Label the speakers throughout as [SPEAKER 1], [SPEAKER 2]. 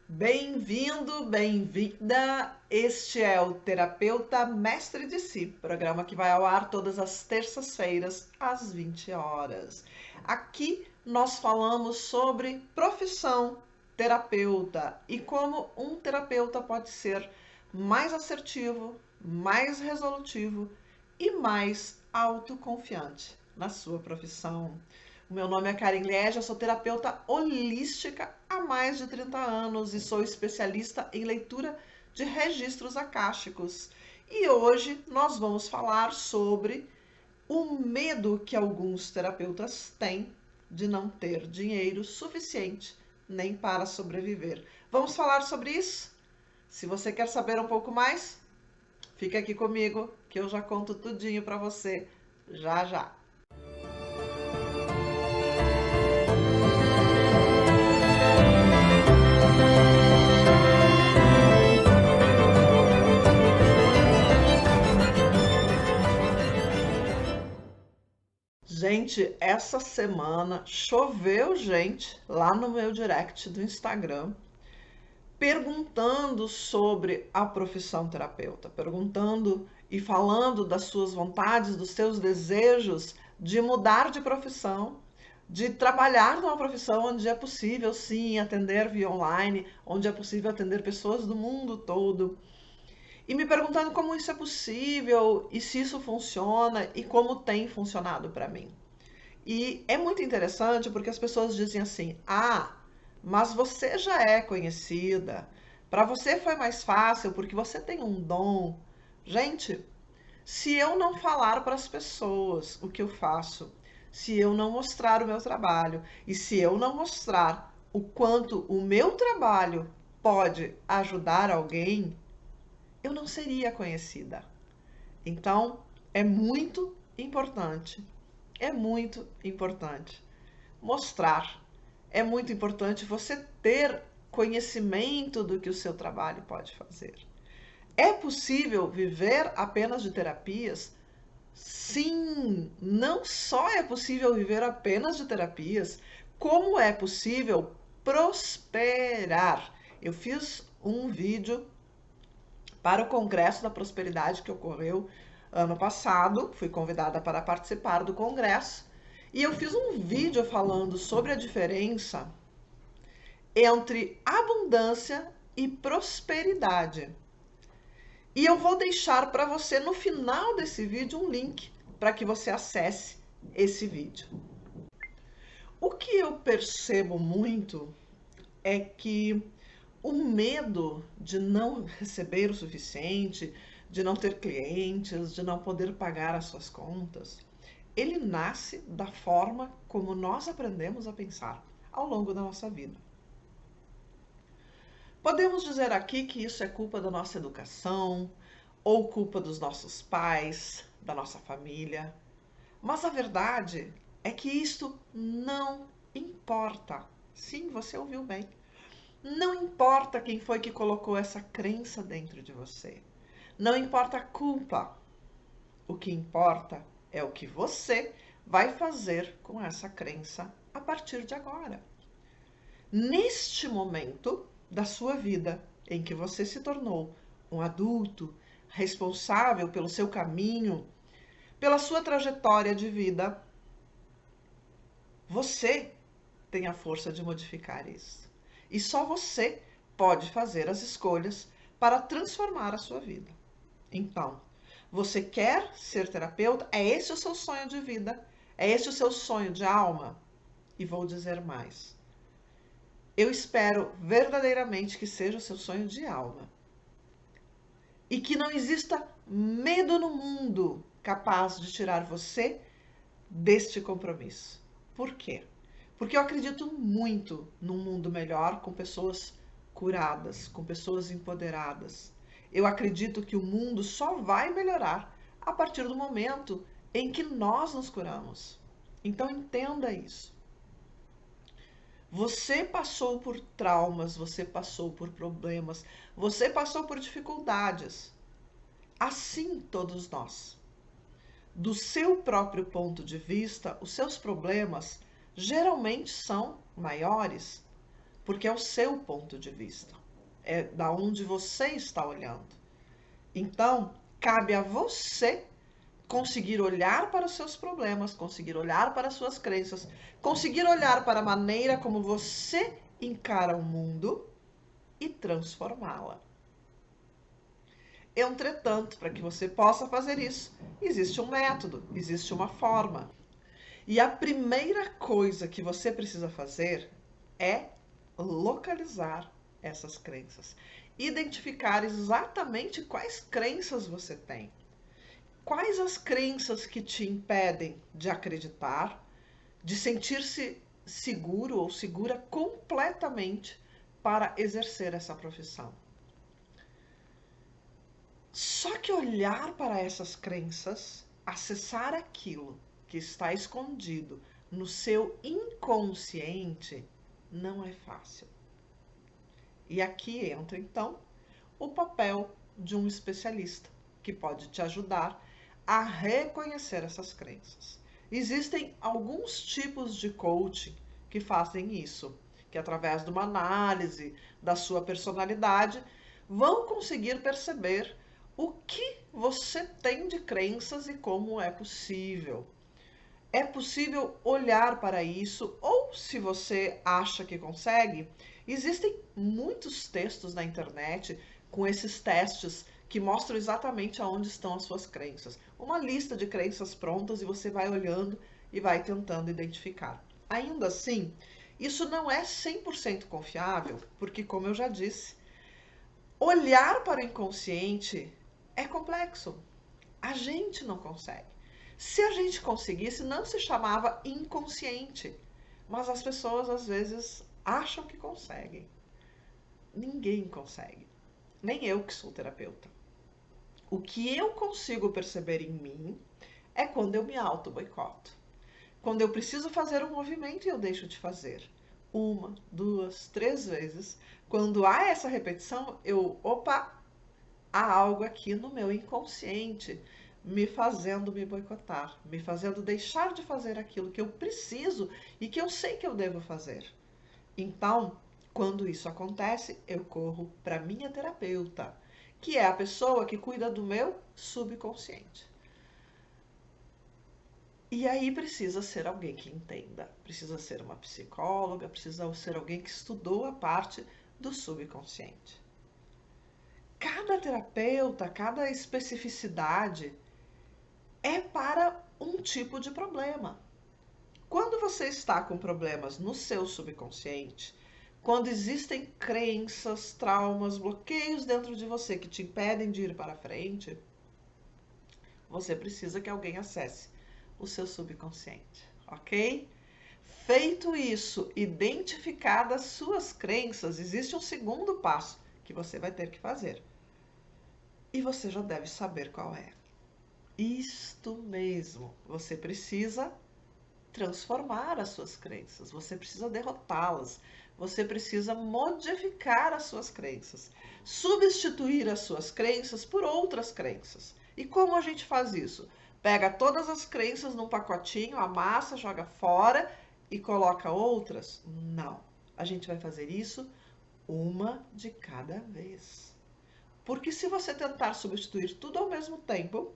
[SPEAKER 1] Bem-vindo, bem-vinda. Este é o Terapeuta Mestre de Si, programa que vai ao ar todas as terças-feiras, às 20 horas. Aqui nós falamos sobre profissão terapeuta e como um terapeuta pode ser mais assertivo, mais resolutivo e mais autoconfiante na sua profissão. O meu nome é Karen Liege, eu sou terapeuta holística há mais de 30 anos e sou especialista em leitura de registros akáshicos. E hoje nós vamos falar sobre o medo que alguns terapeutas têm de não ter dinheiro suficiente nem para sobreviver. Vamos falar sobre isso? Se você quer saber um pouco mais, fica aqui comigo que eu já conto tudinho para você já já. Gente, essa semana choveu gente lá no meu direct do Instagram perguntando sobre a profissão terapeuta, perguntando e falando das suas vontades, dos seus desejos de mudar de profissão, de trabalhar numa profissão onde é possível sim atender via online, onde é possível atender pessoas do mundo todo. E me perguntando como isso é possível e se isso funciona e como tem funcionado para mim. E é muito interessante porque as pessoas dizem assim: ah, mas você já é conhecida, para você foi mais fácil porque você tem um dom. Gente, se eu não falar para as pessoas o que eu faço, se eu não mostrar o meu trabalho e se eu não mostrar o quanto o meu trabalho pode ajudar alguém, eu não seria conhecida. Então, é muito importante mostrar. É muito importante você ter conhecimento do que o seu trabalho pode fazer. É possível viver apenas de terapias? Sim, não só é possível viver apenas de terapias, como é possível prosperar. Eu fiz um vídeo para o Congresso da Prosperidade que ocorreu ano passado, fui convidada para participar do congresso, e eu fiz um vídeo falando sobre a diferença entre abundância e prosperidade. E eu vou deixar para você no final desse vídeo um link para que você acesse esse vídeo. O que eu percebo muito é que o medo de não receber o suficiente, de não ter clientes, de não poder pagar as suas contas, ele nasce da forma como nós aprendemos a pensar ao longo da nossa vida. Podemos dizer aqui que isso é culpa da nossa educação, ou culpa dos nossos pais, da nossa família, mas a verdade é que isto não importa. Sim, você ouviu bem. Não importa quem foi que colocou essa crença dentro de você. Não importa a culpa. O que importa é o que você vai fazer com essa crença a partir de agora. Neste momento da sua vida em que você se tornou um adulto responsável pelo seu caminho, pela sua trajetória de vida, você tem a força de modificar isso. E só você pode fazer as escolhas para transformar a sua vida. Então, você quer ser terapeuta? É esse o seu sonho de vida? É esse o seu sonho de alma? E vou dizer mais. Eu espero verdadeiramente que seja o seu sonho de alma. E que não exista medo no mundo capaz de tirar você deste compromisso. Por quê? Porque eu acredito muito num mundo melhor com pessoas curadas, com pessoas empoderadas. Eu acredito que o mundo só vai melhorar a partir do momento em que nós nos curamos. Então entenda isso. Você passou por traumas, você passou por problemas, você passou por dificuldades. Assim todos nós. Do seu próprio ponto de vista, os seus problemas geralmente são maiores porque é o seu ponto de vista, é da onde você está olhando. Então, cabe a você conseguir olhar para os seus problemas, conseguir olhar para as suas crenças, conseguir olhar para a maneira como você encara o mundo e transformá-la. Entretanto, para que você possa fazer isso, existe um método, existe uma forma. E a primeira coisa que você precisa fazer é localizar essas crenças. Identificar exatamente quais crenças você tem. Quais as crenças que te impedem de acreditar, de sentir-se seguro ou segura completamente para exercer essa profissão. Só que olhar para essas crenças, acessar aquilo que está escondido no seu inconsciente, não é fácil. E aqui entra então o papel de um especialista que pode te ajudar a reconhecer essas crenças. Existem alguns tipos de coaching que fazem isso, que através de uma análise da sua personalidade vão conseguir perceber o que você tem de crenças e como é possível. É possível olhar para isso, ou se você acha que consegue, existem muitos textos na internet com esses testes que mostram exatamente aonde estão as suas crenças. Uma lista de crenças prontas e você vai olhando e vai tentando identificar. Ainda assim, isso não é 100% confiável, porque, como eu já disse, olhar para o inconsciente é complexo. A gente não consegue. Se a gente conseguisse, não se chamava inconsciente. Mas as pessoas às vezes acham que conseguem. Ninguém consegue. Nem eu que sou terapeuta. O que eu consigo perceber em mim é quando eu me auto-boicoto. Quando eu preciso fazer um movimento e eu deixo de fazer. 1, 2, 3 vezes. Quando há essa repetição, opa, há algo aqui no meu inconsciente me fazendo me boicotar, me fazendo deixar de fazer aquilo que eu preciso e que eu sei que eu devo fazer. Então, quando isso acontece, eu corro para minha terapeuta, que é a pessoa que cuida do meu subconsciente. E aí precisa ser alguém que entenda, precisa ser uma psicóloga, precisa ser alguém que estudou a parte do subconsciente. Cada terapeuta, cada especificidade é para um tipo de problema. Quando você está com problemas no seu subconsciente, quando existem crenças, traumas, bloqueios dentro de você que te impedem de ir para frente, você precisa que alguém acesse o seu subconsciente, ok? Feito isso, identificadas suas crenças, existe um segundo passo que você vai ter que fazer. E você já deve saber qual é. Isto mesmo, você precisa transformar as suas crenças, você precisa derrotá-las, você precisa modificar as suas crenças, substituir as suas crenças por outras crenças. E como a gente faz isso? Pega todas as crenças num pacotinho, amassa, joga fora e coloca outras? Não. A gente vai fazer isso uma de cada vez. Porque se você tentar substituir tudo ao mesmo tempo,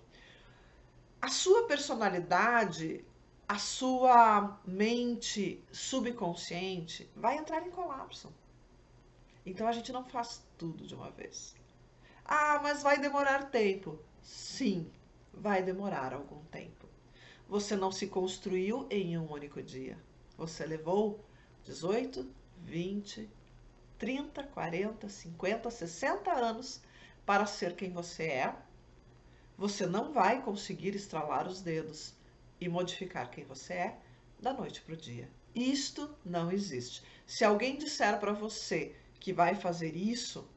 [SPEAKER 1] a sua personalidade, a sua mente subconsciente vai entrar em colapso. Então a gente não faz tudo de uma vez. Ah, mas vai demorar tempo. Sim, vai demorar algum tempo. Você não se construiu em um único dia. Você levou 18, 20, 30, 40, 50, 60 anos para ser quem você é. Você não vai conseguir estralar os dedos e modificar quem você é da noite para o dia. Isto não existe. Se alguém disser para você que vai fazer isso,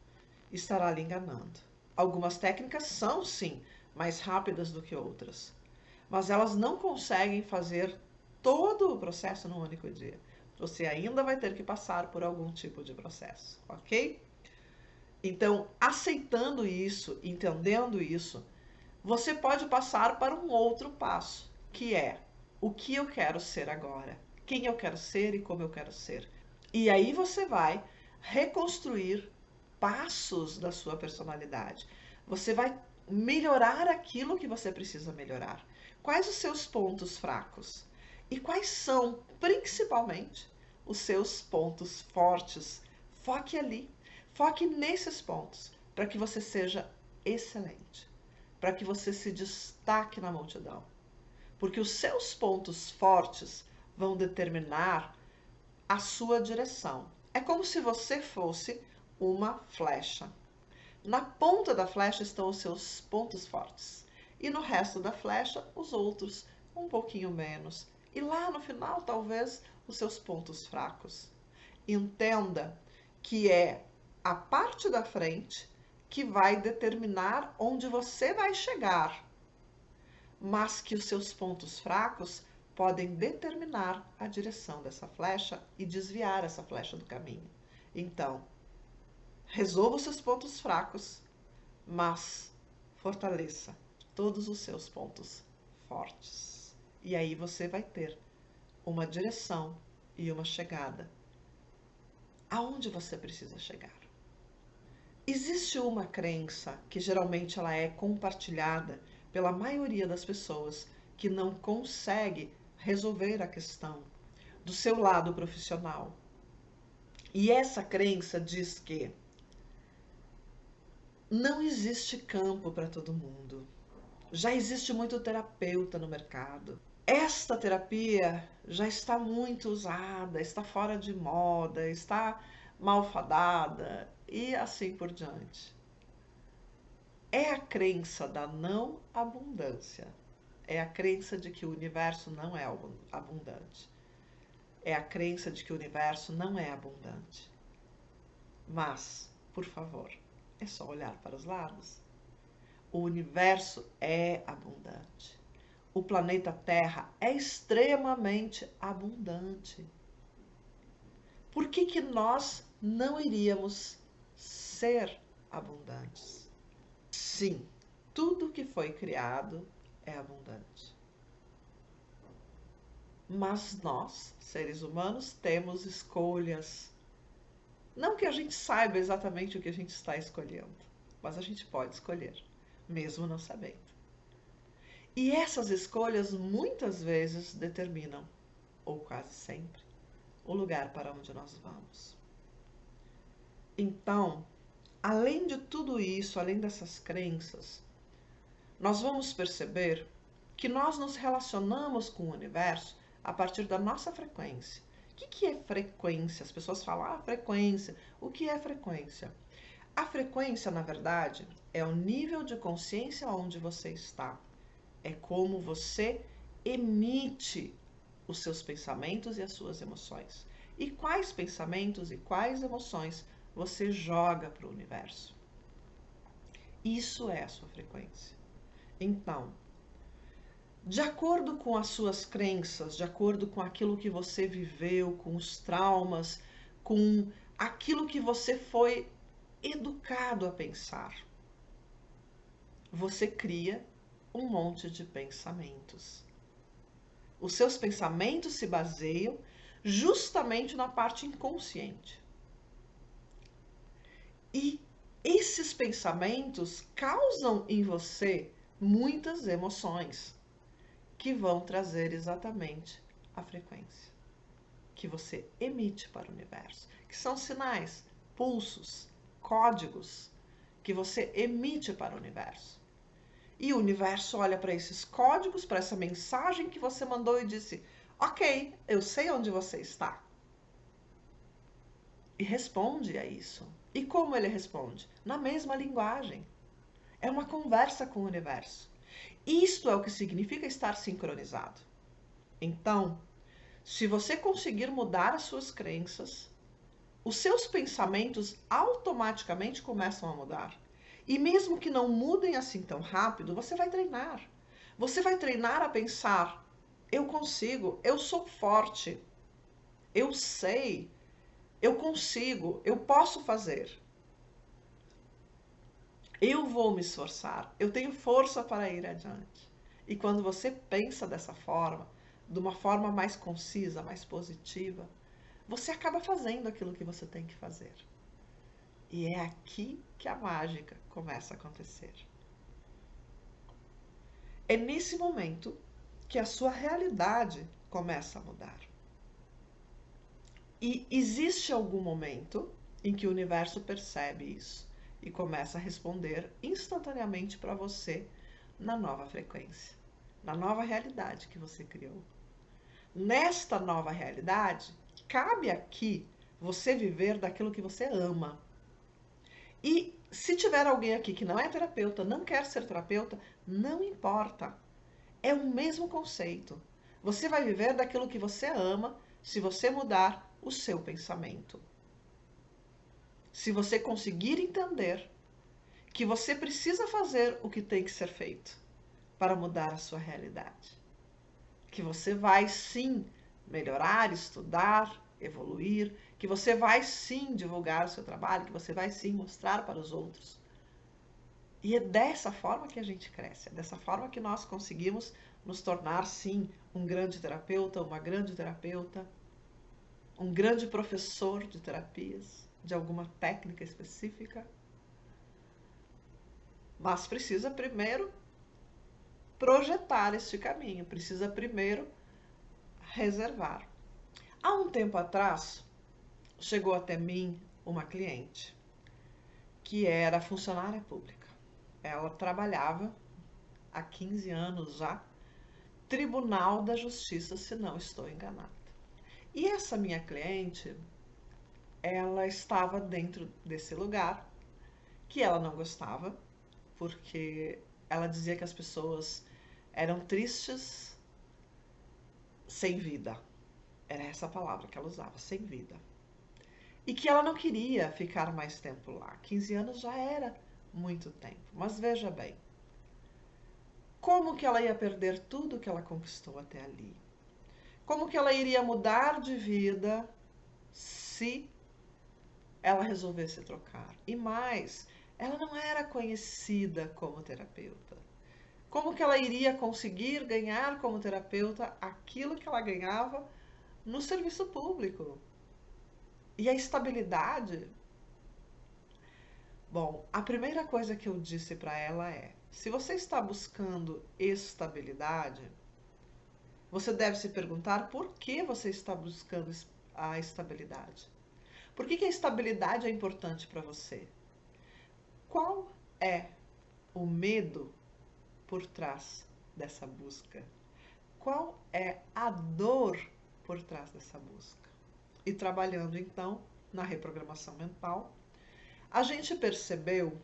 [SPEAKER 1] estará lhe enganando. Algumas técnicas são, sim, mais rápidas do que outras, mas elas não conseguem fazer todo o processo num único dia. Você ainda vai ter que passar por algum tipo de processo, ok? Então, aceitando isso, entendendo isso, você pode passar para um outro passo, que é o que eu quero ser agora, quem eu quero ser e como eu quero ser. E aí você vai reconstruir passos da sua personalidade. Você vai melhorar aquilo que você precisa melhorar. Quais os seus pontos fracos? E quais são, principalmente, os seus pontos fortes? Foque ali. Foque nesses pontos para que você seja excelente, para que você se destaque na multidão. Porque os seus pontos fortes vão determinar a sua direção. É como se você fosse uma flecha. Na ponta da flecha estão os seus pontos fortes. E no resto da flecha, os outros, um pouquinho menos. E lá no final, talvez, os seus pontos fracos. Entenda que é a parte da frente que vai determinar onde você vai chegar, mas que os seus pontos fracos podem determinar a direção dessa flecha e desviar essa flecha do caminho. Então, resolva os seus pontos fracos, mas fortaleça todos os seus pontos fortes. E aí você vai ter uma direção e uma chegada aonde você precisa chegar. Existe uma crença que geralmente ela é compartilhada pela maioria das pessoas que não consegue resolver a questão do seu lado profissional. E essa crença diz que não existe campo para todo mundo. Já existe muito terapeuta no mercado. Esta terapia já está muito usada, está fora de moda, está malfadada e assim por diante. É a crença da não abundância. É a crença de que o universo não é abundante. É a crença de que o universo não é abundante. Mas, por favor, é só olhar para os lados. O universo é abundante. O planeta Terra é extremamente abundante. Por que que nós não iríamos ser abundantes? Sim, tudo que foi criado é abundante. Mas nós, seres humanos, temos escolhas. Não que a gente saiba exatamente o que a gente está escolhendo, mas a gente pode escolher, mesmo não sabendo. E essas escolhas muitas vezes determinam, ou quase sempre, o lugar para onde nós vamos. Então, além de tudo isso, além dessas crenças, nós vamos perceber que nós nos relacionamos com o universo a partir da nossa frequência. O que é frequência? As pessoas falam, frequência. O que é frequência? A frequência, na verdade, é o nível de consciência onde você está. É como você emite os seus pensamentos e as suas emoções. E quais pensamentos e quais emoções você joga para o universo. Isso é a sua frequência. Então, de acordo com as suas crenças, de acordo com aquilo que você viveu, com os traumas, com aquilo que você foi educado a pensar, você cria um monte de pensamentos. Os seus pensamentos se baseiam justamente na parte inconsciente. E esses pensamentos causam em você muitas emoções que vão trazer exatamente a frequência que você emite para o universo, que são sinais, pulsos, códigos que você emite para o universo. E o universo olha para esses códigos, para essa mensagem que você mandou e disse: ok, eu sei onde você está. E responde a isso. E como ele responde? Na mesma linguagem. É uma conversa com o universo. Isto é o que significa estar sincronizado. Então, se você conseguir mudar as suas crenças, os seus pensamentos automaticamente começam a mudar. E mesmo que não mudem assim tão rápido, você vai treinar. Você vai treinar a pensar: eu consigo, eu sou forte, eu sei, eu consigo, eu posso fazer. Eu vou me esforçar, eu tenho força para ir adiante. E quando você pensa dessa forma, de uma forma mais concisa, mais positiva, você acaba fazendo aquilo que você tem que fazer. E é aqui que a mágica começa a acontecer. É nesse momento que a sua realidade começa a mudar. E existe algum momento em que o universo percebe isso e começa a responder instantaneamente para você na nova frequência, na nova realidade que você criou. Nesta nova realidade, cabe aqui você viver daquilo que você ama. E se tiver alguém aqui que não é terapeuta, não quer ser terapeuta, não importa. É o mesmo conceito. Você vai viver daquilo que você ama se você mudar o seu pensamento. Se você conseguir entender que você precisa fazer o que tem que ser feito para mudar a sua realidade. Que você vai sim melhorar, estudar, evoluir, que você vai sim divulgar o seu trabalho, que você vai sim mostrar para os outros. E é dessa forma que a gente cresce, é dessa forma que nós conseguimos nos tornar sim um grande terapeuta, uma grande terapeuta, um grande professor de terapias, de alguma técnica específica. Mas precisa primeiro projetar este caminho, precisa primeiro reservar. Há um tempo atrás, chegou até mim uma cliente que era funcionária pública. Ela trabalhava há 15 anos já, Tribunal da Justiça, se não estou enganada. E essa minha cliente, ela estava dentro desse lugar que ela não gostava, porque ela dizia que as pessoas eram tristes sem vida. Era essa palavra que ela usava, sem vida. E que ela não queria ficar mais tempo lá. 15 anos já era muito tempo. Mas veja bem, como que ela ia perder tudo que ela conquistou até ali? Como que ela iria mudar de vida se ela resolvesse trocar? E mais, ela não era conhecida como terapeuta. Como que ela iria conseguir ganhar como terapeuta aquilo que ela ganhava no serviço público? E a estabilidade? Bom, a primeira coisa que eu disse para ela é: se você está buscando estabilidade, você deve se perguntar por que você está buscando a estabilidade. Por que a estabilidade é importante para você? Qual é o medo por trás dessa busca? Qual é a dor por trás dessa busca? E trabalhando então na reprogramação mental, a gente percebeu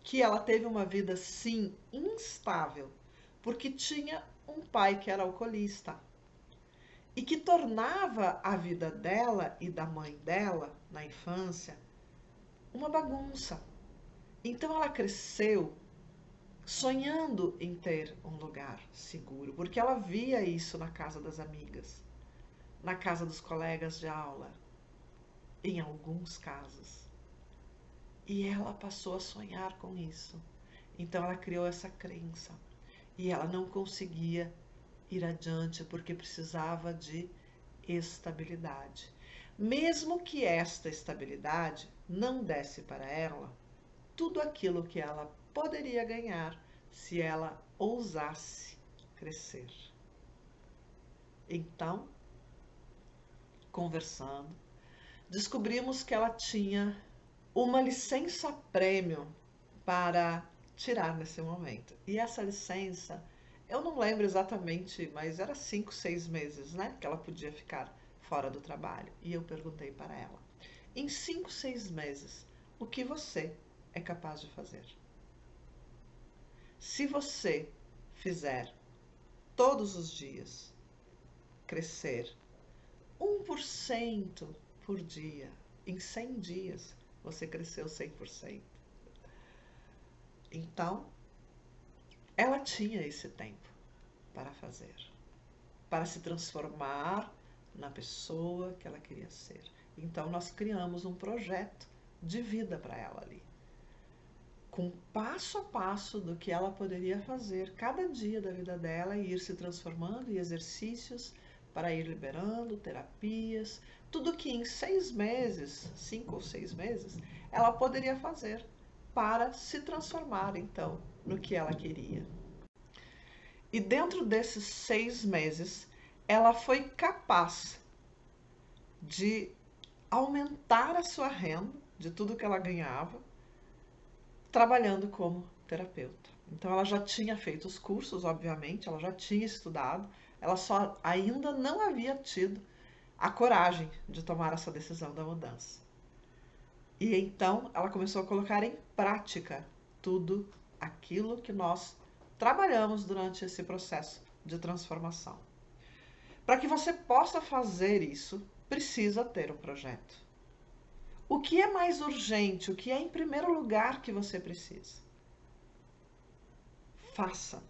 [SPEAKER 1] que ela teve uma vida sim instável, porque tinha um pai que era alcoolista e que tornava a vida dela e da mãe dela na infância uma bagunça. Então ela cresceu sonhando em ter um lugar seguro, porque ela via isso na casa das amigas, na casa dos colegas de aula, em alguns casos. E ela passou a sonhar com isso. Então ela criou essa crença. E ela não conseguia ir adiante porque precisava de estabilidade. Mesmo que esta estabilidade não desse para ela tudo aquilo que ela poderia ganhar se ela ousasse crescer. Então, conversando, descobrimos que ela tinha uma licença prêmio para tirar nesse momento. E essa licença, eu não lembro exatamente, mas era 5, 6 meses, né? Que ela podia ficar fora do trabalho. E eu perguntei para ela: em 5, 6 meses, o que você é capaz de fazer? Se você fizer todos os dias crescer 1% por dia, em 100 dias você cresceu 100%. Então, ela tinha esse tempo para fazer, para se transformar na pessoa que ela queria ser. Então, nós criamos um projeto de vida para ela ali, com passo a passo do que ela poderia fazer cada dia da vida dela e ir se transformando em exercícios para ir liberando terapias, tudo que em 6 meses, 5 ou 6 meses, ela poderia fazer para se transformar, então, no que ela queria. E dentro desses 6 meses, ela foi capaz de aumentar a sua renda, de tudo que ela ganhava, trabalhando como terapeuta. Então ela já tinha feito os cursos, obviamente, ela já tinha estudado, ela só ainda não havia tido a coragem de tomar essa decisão da mudança. E então ela começou a colocar em prática tudo aquilo que nós trabalhamos durante esse processo de transformação. Para que você possa fazer isso, precisa ter um projeto. O que é mais urgente, o que é em primeiro lugar que você precisa? Faça,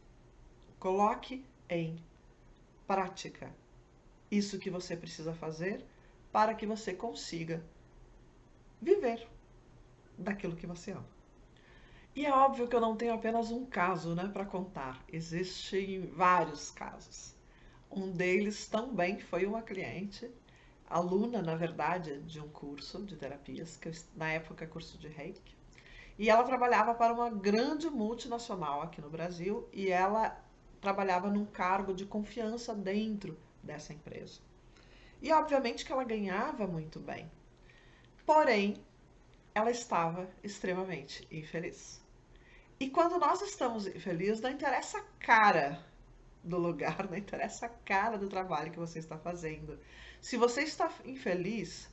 [SPEAKER 1] coloque em prática isso que você precisa fazer para que você consiga viver daquilo que você ama. E é óbvio que eu não tenho apenas um caso, né, para contar. Existem vários casos. Um deles também foi uma cliente, aluna, na verdade, de um curso de terapias, que na época curso de Reiki. E ela trabalhava para uma grande multinacional aqui no Brasil e ela trabalhava num cargo de confiança dentro dessa empresa. E obviamente que ela ganhava muito bem. Porém, ela estava extremamente infeliz. E quando nós estamos infelizes, não interessa a cara do lugar, não interessa a cara do trabalho que você está fazendo. Se você está infeliz,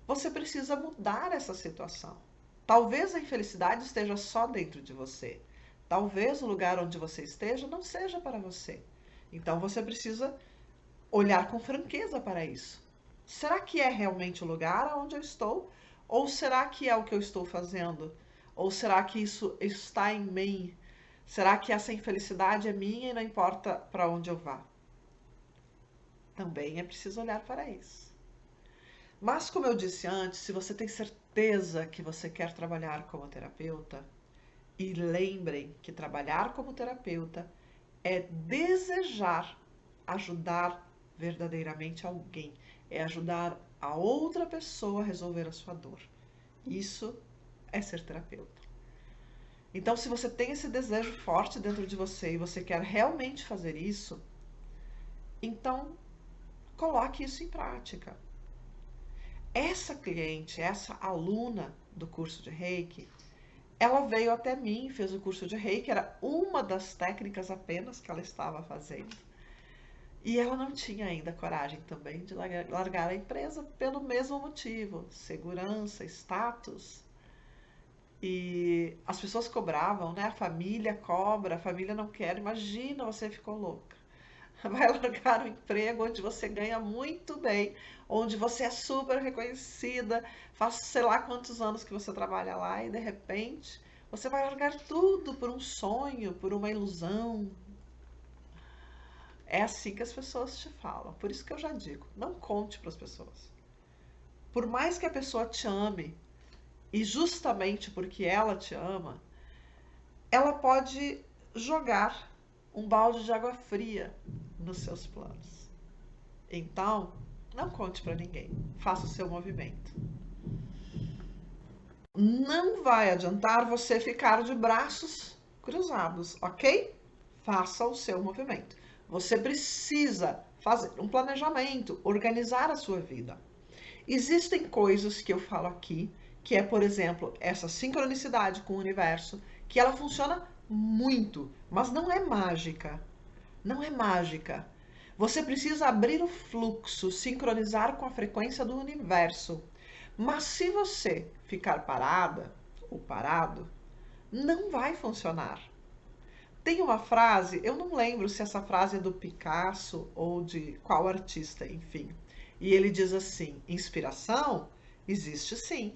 [SPEAKER 1] você precisa mudar essa situação. Talvez a infelicidade esteja só dentro de você. Talvez o lugar onde você esteja não seja para você. Então você precisa olhar com franqueza para isso. Será que é realmente o lugar onde eu estou? Ou será que é o que eu estou fazendo? Ou será que isso está em mim? Será que essa infelicidade é minha e não importa para onde eu vá? Também é preciso olhar para isso. Mas, como eu disse antes, se você tem certeza que você quer trabalhar como terapeuta, e lembrem que trabalhar como terapeuta é desejar ajudar verdadeiramente alguém, é ajudar a outra pessoa a resolver a sua dor. Isso é ser terapeuta. Então, se você tem esse desejo forte dentro de você e você quer realmente fazer isso, então coloque isso em prática. Essa cliente, essa aluna do curso de Reiki, ela veio até mim, fez o curso de Reiki, era uma das técnicas apenas que ela estava fazendo. E ela não tinha ainda coragem também de largar a empresa pelo mesmo motivo, segurança, status. E as pessoas cobravam, né? A família cobra, a família não quer. Imagina, você ficou louca. Vai largar um emprego onde você ganha muito bem, onde você é super reconhecida, faz sei lá quantos anos que você trabalha lá e de repente você vai largar tudo por um sonho, por uma ilusão. É assim que as pessoas te falam. Por isso que eu já digo, não conte para as pessoas. Por mais que a pessoa te ame, e justamente porque ela te ama, ela pode jogar um balde de água fria nos seus planos. Então, não conte para ninguém. Faça o seu movimento. Não vai adiantar você ficar de braços cruzados, ok? Faça o seu movimento. Você precisa fazer um planejamento, organizar a sua vida. Existem coisas que eu falo aqui, que é, por exemplo, essa sincronicidade com o universo, que ela funciona muito, mas não é mágica. Não é mágica. Você precisa abrir o fluxo, sincronizar com a frequência do universo. Mas se você ficar parada ou parado, não vai funcionar. Tem uma frase, eu não lembro se essa frase é do Picasso ou de qual artista, enfim. E ele diz assim: inspiração existe sim,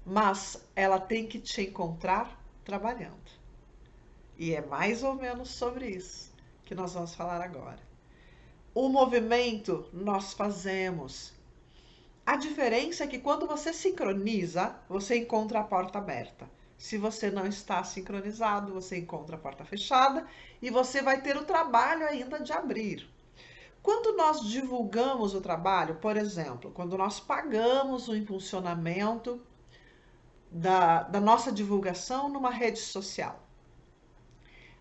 [SPEAKER 1] mas ela tem que te encontrar trabalhando. E é mais ou menos sobre isso que nós vamos falar agora. O movimento nós fazemos. A diferença é que quando você sincroniza, você encontra a porta aberta. Se você não está sincronizado, você encontra a porta fechada e você vai ter o trabalho ainda de abrir. Quando nós divulgamos o trabalho, por exemplo, quando nós pagamos o impulsionamento da nossa divulgação numa rede social,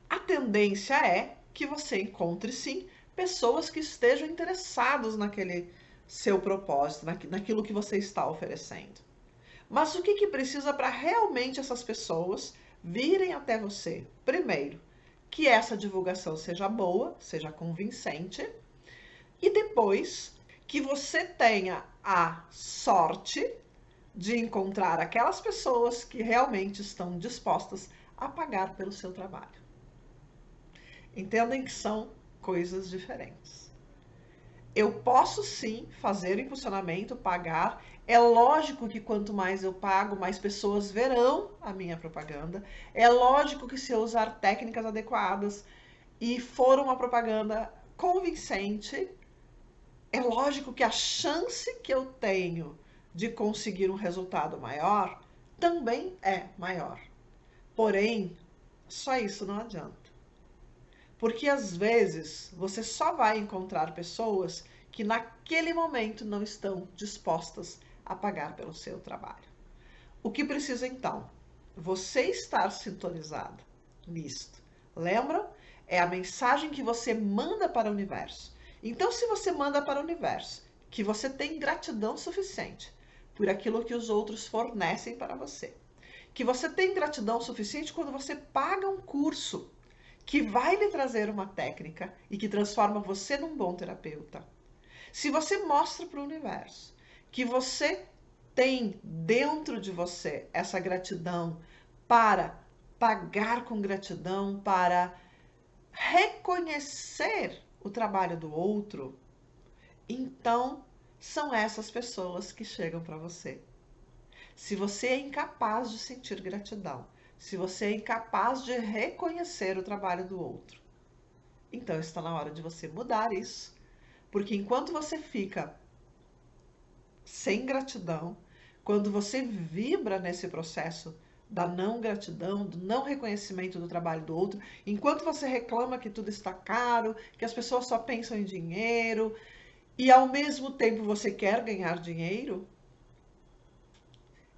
[SPEAKER 1] a tendência é que você encontre sim pessoas que estejam interessadas naquele seu propósito, naquilo que você está oferecendo. Mas o que precisa para realmente essas pessoas virem até você? Primeiro, que essa divulgação seja boa, seja convincente, e depois que você tenha a sorte de encontrar aquelas pessoas que realmente estão dispostas a pagar pelo seu trabalho. Entendem que são coisas diferentes. Eu posso sim fazer o impulsionamento, pagar. É lógico que quanto mais eu pago, mais pessoas verão a minha propaganda. É lógico que se eu usar técnicas adequadas e for uma propaganda convincente, é lógico que a chance que eu tenho de conseguir um resultado maior também é maior. Porém, só isso não adianta. Porque às vezes você só vai encontrar pessoas que naquele momento não estão dispostas a pagar pelo seu trabalho. O que precisa então? Você estar sintonizado nisto. Lembram? É a mensagem que você manda para o universo. Então, se você manda para o universo que você tem gratidão suficiente por aquilo que os outros fornecem para você, que você tem gratidão suficiente quando você paga um curso que vai lhe trazer uma técnica e que transforma você num bom terapeuta. Se você mostra para o universo que você tem dentro de você essa gratidão para pagar com gratidão, para reconhecer o trabalho do outro, então são essas pessoas que chegam para você. Se você é incapaz de sentir gratidão, se você é incapaz de reconhecer o trabalho do outro, então está na hora de você mudar isso. Porque enquanto você fica sem gratidão, quando você vibra nesse processo da não gratidão, do não reconhecimento do trabalho do outro, enquanto você reclama que tudo está caro, que as pessoas só pensam em dinheiro, e ao mesmo tempo você quer ganhar dinheiro,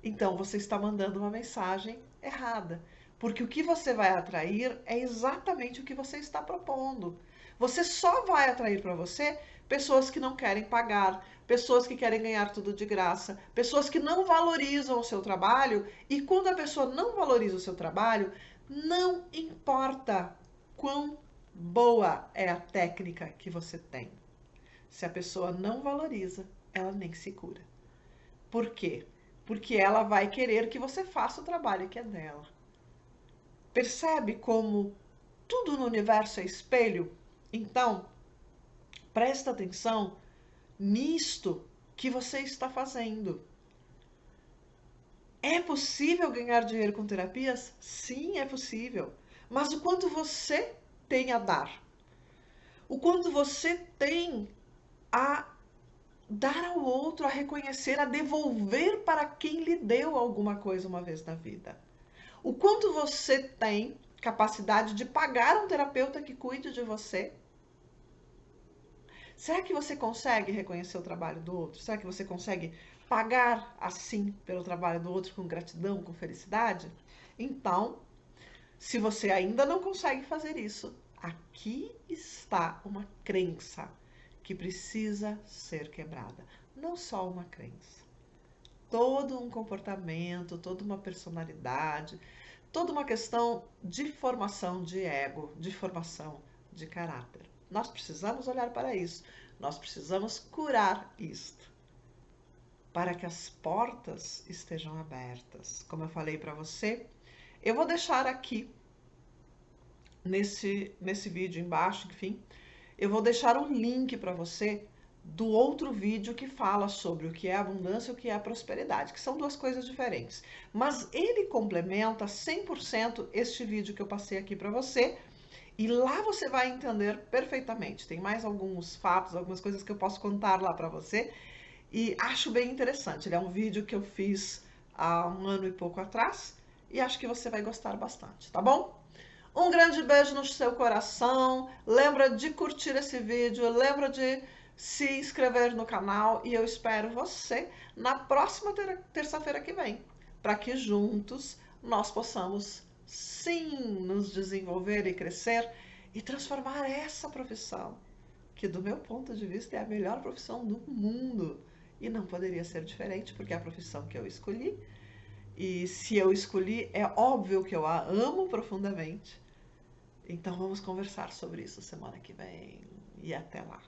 [SPEAKER 1] então você está mandando uma mensagem errada. Porque o que você vai atrair é exatamente o que você está propondo. Você só vai atrair para você pessoas que não querem pagar, pessoas que querem ganhar tudo de graça, pessoas que não valorizam o seu trabalho. E quando a pessoa não valoriza o seu trabalho, não importa quão boa é a técnica que você tem. Se a pessoa não valoriza, ela nem se cura. Por quê? Porque ela vai querer que você faça o trabalho que é dela. Percebe como tudo no universo é espelho? Então, presta atenção nisto que você está fazendo. É possível ganhar dinheiro com terapias? Sim, é possível. Mas o quanto você tem a dar? O quanto você tem a dar ao outro, a reconhecer, a devolver para quem lhe deu alguma coisa uma vez na vida? O quanto você tem capacidade de pagar um terapeuta que cuide de você? Será que você consegue reconhecer o trabalho do outro? Será que você consegue pagar assim pelo trabalho do outro com gratidão, com felicidade? Então, se você ainda não consegue fazer isso, aqui está uma crença que precisa ser quebrada. Não só uma crença. Todo um comportamento, toda uma personalidade, toda uma questão de formação de ego, de formação de caráter. Nós precisamos olhar para isso. Nós precisamos curar isto. Para que as portas estejam abertas. Como eu falei para você, eu vou deixar aqui, nesse vídeo embaixo, enfim, eu vou deixar um link para você do outro vídeo que fala sobre o que é abundância e o que é prosperidade, que são duas coisas diferentes. Mas ele complementa 100% este vídeo que eu passei aqui para você, e lá você vai entender perfeitamente. Tem mais alguns fatos, algumas coisas que eu posso contar lá para você, e acho bem interessante. Ele é um vídeo que eu fiz há 1 ano e pouco atrás, e acho que você vai gostar bastante, tá bom? Um grande beijo no seu coração. Lembra de curtir esse vídeo, lembra de se inscrever no canal e eu espero você na próxima terça-feira que vem, para que juntos nós possamos sim nos desenvolver e crescer e transformar essa profissão, que do meu ponto de vista é a melhor profissão do mundo. E não poderia ser diferente, porque é a profissão que eu escolhi. E se eu escolhi, é óbvio que eu a amo profundamente. Então vamos conversar sobre isso semana que vem. E até lá.